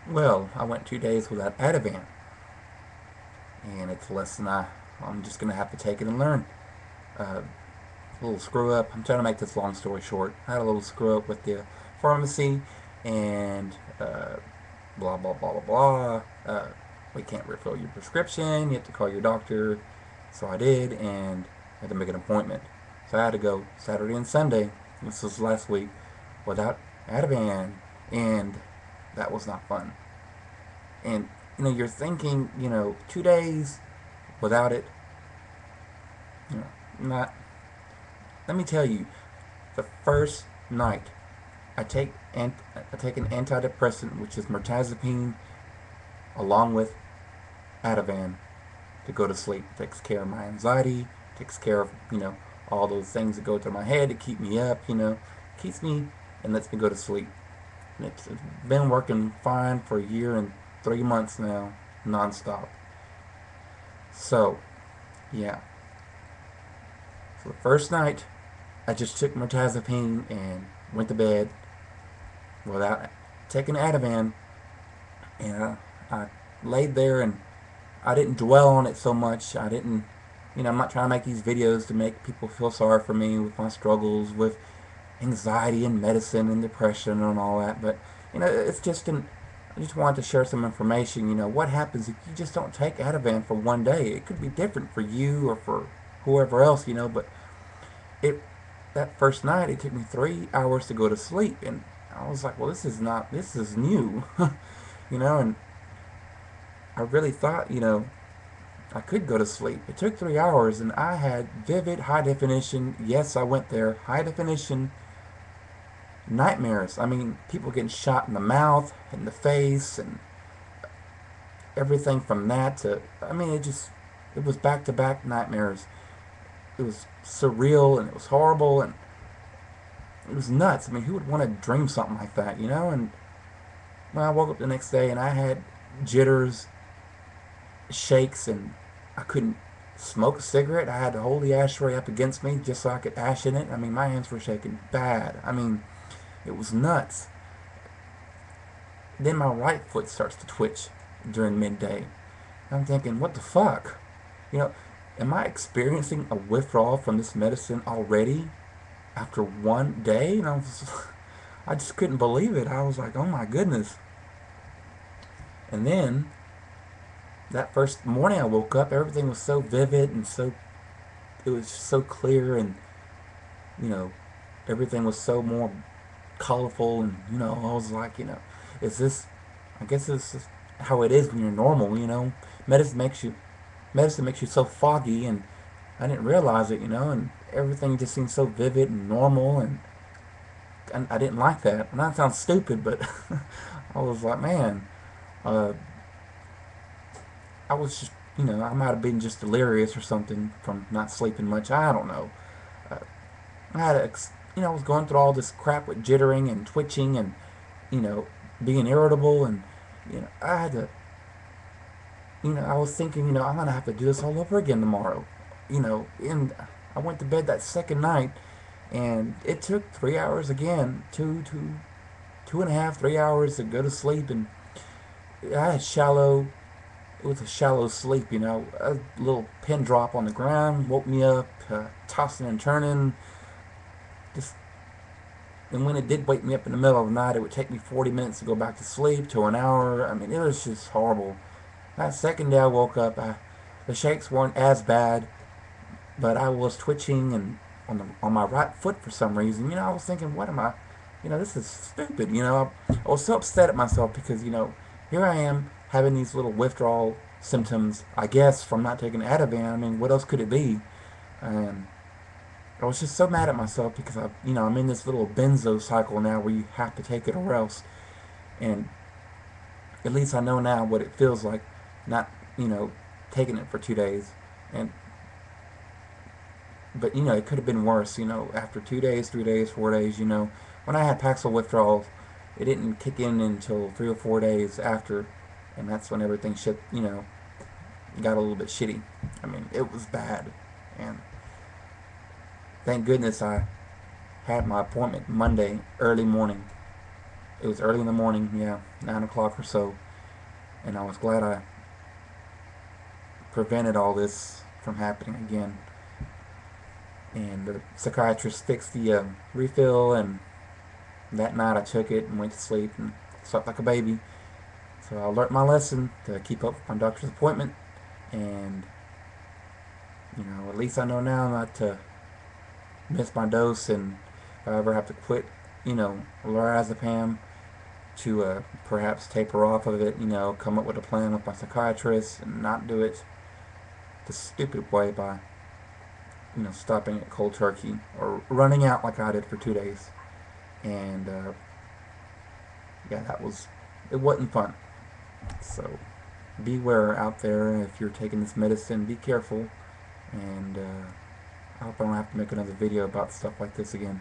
Well, I went 2 days without Ativan, and it's a lesson I'm just gonna have to take it and learn. A little screw up. I'm trying to make this long story short. I had a little screw up with the pharmacy, and blah blah blah blah blah. We can't refill your prescription. You have to call your doctor. So I did, and I had to make an appointment. So I had to go Saturday and Sunday. This was last week without Ativan, and that was not fun. And you're thinking, 2 days without it, not. Let me tell you, the first night I take an antidepressant, which is mirtazapine, along with Ativan to go to sleep. It takes care of my anxiety, takes care of all those things that go through my head to keep me up. Keeps me and lets me go to sleep. And it's been working fine for a year and 3 months now, nonstop. So yeah, so the first night I just took mirtazapine and went to bed without taking Ativan, and I laid there and I didn't dwell on it so much. I didn't, I'm not trying to make these videos to make people feel sorry for me with my struggles with anxiety and medicine and depression and all that. But, it's just I just wanted to share some information. What happens if you just don't take Ativan for one day? It could be different for you or for whoever else, but it, that first night, it took me 3 hours to go to sleep. And I was like, well, this is new, and I really thought, I could go to sleep. It took 3 hours, and I had vivid, high definition, yes, I went there, high definition nightmares. I mean, people getting shot in the mouth, in the face, and everything from that to, I mean, it was back to back nightmares. It was surreal, and it was horrible, and it was nuts. I mean, who would want to dream something like that? And when I woke up the next day, and I had jitters, shakes, and I couldn't smoke a cigarette. I had to hold the ashtray up against me just so I could ash in it. I mean, my hands were shaking bad. I mean, it was nuts. Then my right foot starts to twitch during midday. I'm thinking, what the fuck? You know, am I experiencing a withdrawal from this medicine already after one day? I just couldn't believe it. I was like, oh my goodness. And then that first morning I woke up, everything was so vivid and it was so clear, and you know, everything was so more colorful, and I was like, is this? I guess this is how it is when you're normal. Medicine makes you medicine makes you so foggy, and I didn't realize it. And everything just seemed so vivid and normal, and I didn't like that. And that sounds stupid, but I was like, man, uh, I was just, I might have been just delirious or something from not sleeping much. I don't know. Uh, I had I was going through all this crap with jittering and twitching and, you know, being irritable, and, I had to, I was thinking, I'm gonna have to do this all over again tomorrow, and I went to bed that second night, and it took 3 hours again, two and a half, 3 hours to go to sleep, and I had it was a shallow sleep, a little pin drop on the ground woke me up, tossing and turning, just, and when it did wake me up in the middle of the night, it would take me 40 minutes to go back to sleep to an hour. I mean, it was just horrible. That second day I woke up, the shakes weren't as bad, but I was twitching and on my right foot for some reason. I was thinking, what am I? This is stupid. I was so upset at myself because here I am having these little withdrawal symptoms. I guess from not taking Ativan. I mean, what else could it be? And I was just so mad at myself because I'm in this little benzo cycle now where you have to take it or else. And at least I know now what it feels like, not taking it for 2 days. And but it could have been worse. After 2 days, 3 days, 4 days. When I had Paxil withdrawals, it didn't kick in until 3 or 4 days after, and that's when everything shit. Got a little bit shitty. I mean, it was bad, and thank goodness I had my appointment Monday early morning, It was early in the morning, yeah, 9 o'clock or so, and I was glad I prevented all this from happening again. And the psychiatrist fixed the refill, and that night I took it and went to sleep and slept like a baby. So I learned my lesson to keep up with my doctor's appointment, and at least I know now not to miss my dose, and if I ever have to quit, lorezapam, to perhaps taper off of it, come up with a plan with my psychiatrist and not do it the stupid way by, stopping it cold turkey or running out like I did for 2 days. And yeah, it wasn't fun. So beware out there if you're taking this medicine. Be careful, and I hope I don't have to make another video about stuff like this again.